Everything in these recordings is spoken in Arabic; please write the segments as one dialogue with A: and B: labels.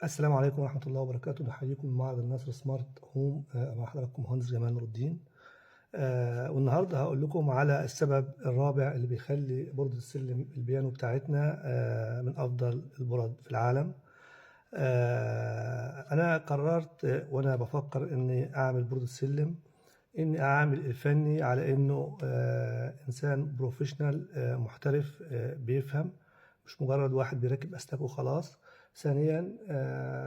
A: السلام عليكم ورحمة الله وبركاته. نحييكم من معرض النصر سمارت هوم. مع حضراتكم مهندس جمال نور الدين. والنهارده هقول لكم على السبب الرابع اللي بيخلي بوردة السلم البيانو بتاعتنا من أفضل البرد في العالم. أنا قررت وأنا بفكر إني أعمل بوردة السلم إني أعامل الفني على إنه إنسان بروفيشنال محترف بيفهم، مش مجرد واحد بيركب أسلاك وخلاص. ثانيا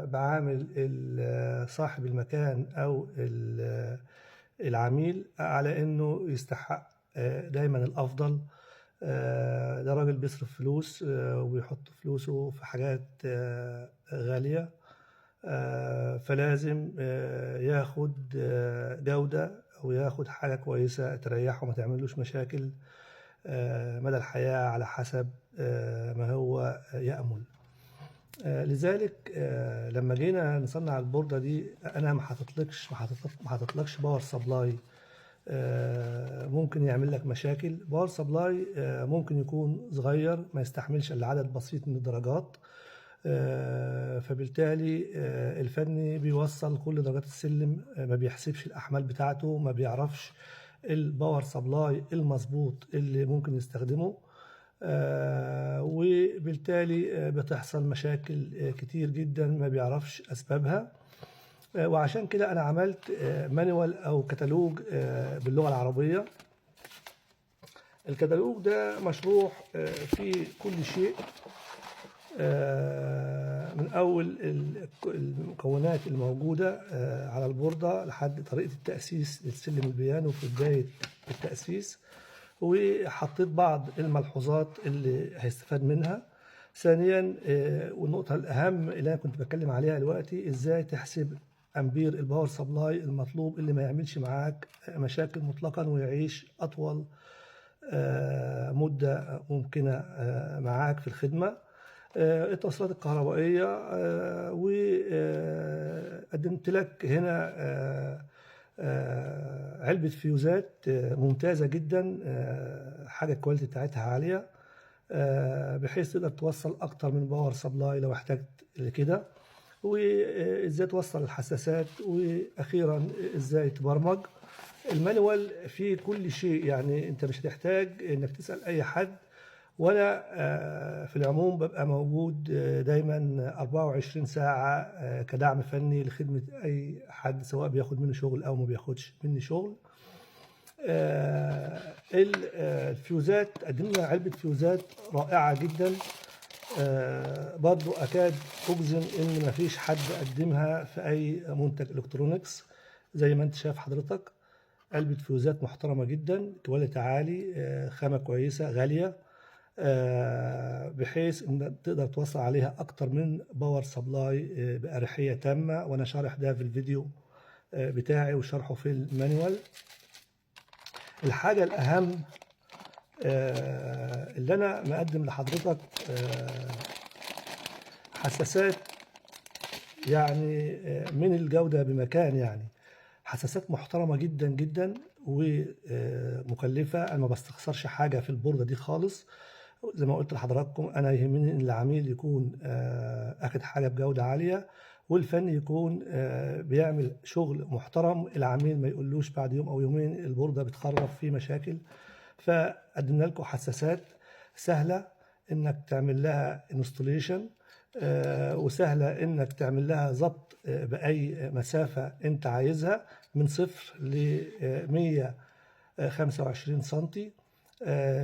A: بعامل صاحب المكان أو العميل على إنه يستحق دايما الأفضل. ده راجل بيصرف فلوس وبيحط فلوسه في حاجات غالية، فلازم ياخد جودة أو ياخد حاجة كويسة تريحه وما تعملوش مشاكل مدى الحياة على حسب ما هو يأمل. لذلك لما جينا نصنع البوردة دي أنا ما حطيتلكش باور سبلاي ممكن يعمل لك مشاكل. باور سبلاي ممكن يكون صغير ما يستحملش إلا عدد بسيط من الدرجات، فبالتالي الفني بيوصل كل درجات السلم، ما بيحسبش الأحمال بتاعته، ما بيعرفش الباور سبلاي المظبوط اللي ممكن يستخدمه، وبالتالي بتحصل مشاكل كتير جدا ما بيعرفش أسبابها. وعشان كده أنا عملت مانوال أو كتالوج باللغة العربية. الكتالوج ده مشروح فيه كل شيء، من أول المكونات الموجودة على البوردة لحد طريقة التأسيس للسلم البيانو في بداية التأسيس، وحطيت بعض الملحوظات اللي هيستفاد منها. ثانيا والنقطة الأهم اللي أنا كنت بتكلم عليها دلوقتي، إزاي تحسب أمبير الباور سبلاي المطلوب اللي ما يعملش معاك مشاكل مطلقا ويعيش أطول مدة ممكنة معاك في الخدمة. التوصيلات الكهربائية، وقدمت لك هنا علبة فيوزات ممتازة جدا، حاجة الكواليتي بتاعتها عالية، بحيث تقدر توصل أكتر من باور سبلاي لو احتجت لكده، وإزاي توصل الحساسات، وأخيرا إزاي تبرمج. المانوال فيه كل شيء، يعني أنت مش هتحتاج إنك تسأل أي حد، وأنا في العموم ببقى موجود دايما 24 ساعة كدعم فني لخدمة أي حد، سواء بياخد مني شغل أو ما بياخدش مني شغل. الفيوزات قدمنا علبة فيوزات رائعة جدا، برضو أكاد أجزم إن مفيش حد قدمها في أي منتج إلكترونيكس. زي ما أنت شايف حضرتك، علبة فيوزات محترمة جدا، كواليتي عالي، خامة كويسة غالية، بحيث ان تقدر توصل عليها اكتر من باور سبلاي باريحيه تامه، وانا شارح ده في الفيديو بتاعي وشرحه في المانيوال. الحاجه الاهم اللي انا مقدم لحضرتك حساسات، يعني من الجوده بمكان، يعني حساسات محترمه جدا جدا ومكلفه. انا ما بستخسرش حاجه في البورده دي خالص. زي ما قلت لحضراتكم، انا يهمني ان العميل يكون اخد حاجه بجوده عاليه، والفني يكون بيعمل شغل محترم، العميل ما يقولوش بعد يوم او يومين البورده بتخرب في مشاكل. فقدمنا لكم حساسات سهله انك تعمل لها انستوليشن، وسهله انك تعمل لها ضبط باي مسافه انت عايزها، من 0 ل 125 سنتي.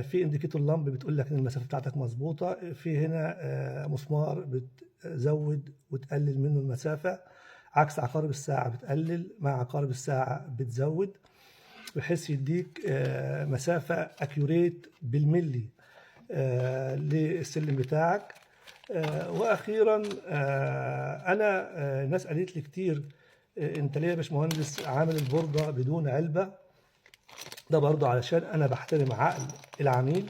A: في انديكيتور لامب بتقول لك ان المسافه بتاعتك مظبوطه. في هنا مسمار بتزود وتقلل منه المسافه، عكس عقارب الساعه بتقلل، مع عقارب الساعه بتزود، بحيث يديك مسافه اكيوريت بالملي للسلم بتاعك. واخيرا انا الناس قالت لي كتير انت ليه يا باشمهندس عامل البورده بدون علبه؟ ده برضه علشان انا بحترم عقل العميل،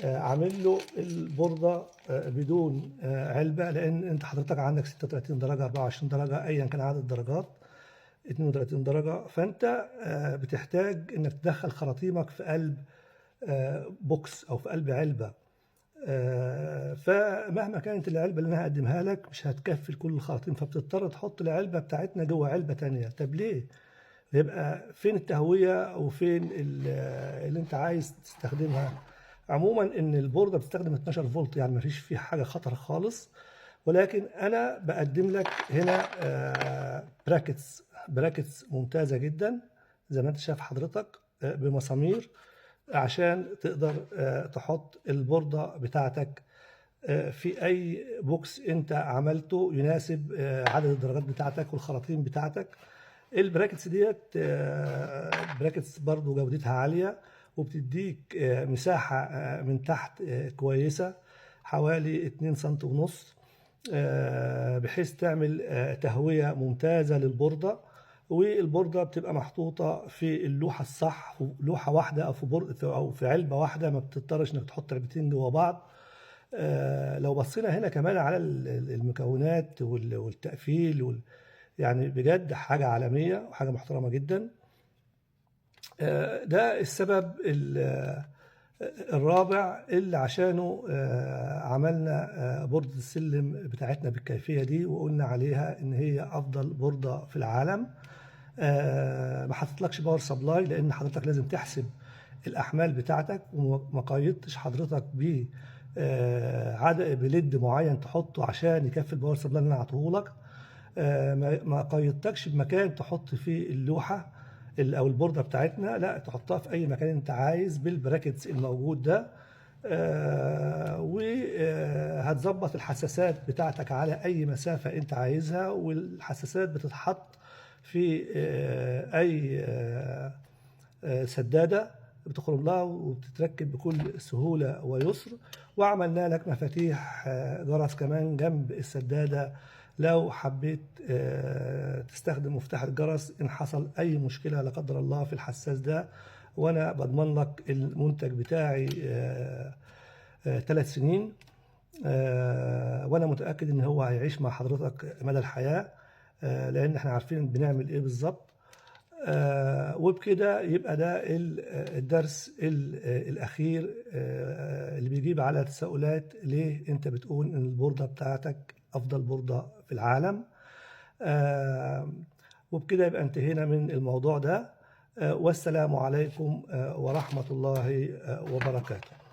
A: عامل له البوردة بدون علبة، لان انت حضرتك عندك 36 درجة، 24 درجة، ايا كان عدد الدرجات، 32 درجة، فانت بتحتاج انك تدخل خراطيمك في قلب بوكس او في قلب علبة. فمهما كانت العلبة اللي أنا هقدمها لك مش هتكفي كل الخراطيم، فبتضطر تحط العلبة بتاعتنا جوه علبة تانية. طب ليه؟ يبقى فين التهوية وفين اللي أنت عايز تستخدمها؟ عموما إن البوردة بتستخدم 12 فولت، يعني مفيش فيها حاجة خطر خالص، ولكن أنا بقدم لك هنا براكتس ممتازة جدا زي ما أنت شايف حضرتك، بمسامير عشان تقدر تحط البوردة بتاعتك في أي بوكس أنت عملته يناسب عدد الدرجات بتاعتك والخراطيم بتاعتك. البراكتس ديت براكتس برضو جودتها عالية، وبتديك مساحة من تحت كويسة حوالي 2 سم ونص، بحيث تعمل تهوية ممتازة للبوردة. والبوردة بتبقى محطوطة في اللوحة الصح، لوحة واحدة أو في علبة واحدة، ما بتضطرش إنك تحط علبتين جوا بعض. لو بصينا هنا كمان على المكونات والتقفيل يعني بجد حاجة عالمية وحاجة محترمة جدا. ده السبب الرابع اللي عشانه عملنا بوردة السلم بتاعتنا بالكيفية دي، وقلنا عليها إن هي أفضل بوردة في العالم. ما حطيتلكش باور سبلاي لأن حضرتك لازم تحسب الأحمال بتاعتك، وما قيدتش حضرتك عدد بليد معين تحطه عشان يكفي الباور سبلاي اللي أنا عطيهولك. ما قيدتكش بمكان تحط فيه اللوحة او البوردة بتاعتنا، لا تحطها في اي مكان انت عايز بالبراكتس الموجود ده. وهتظبط الحساسات بتاعتك على اي مسافة انت عايزها، والحساسات بتتحط في اي سدادة بتخرج لها وبتتركب بكل سهولة ويسر. وعملنا لك مفاتيح جرس كمان جنب السدادة لو حبيت تستخدم مفتاح الجرس إن حصل أي مشكلة لا قدر الله في الحساس ده. وأنا بضمن لك المنتج بتاعي 3 سنين، وأنا متأكد إن هو هيعيش مع حضرتك مدى الحياة، لأن احنا عارفين بنعمل إيه بالظبط. وبكده يبقى ده الدرس الأخير اللي بيجيب على تساؤلات ليه أنت بتقول إن البوردة بتاعتك أفضل بوردة في العالم. وبكده يبقى انتهينا من الموضوع ده. والسلام عليكم ورحمة الله وبركاته.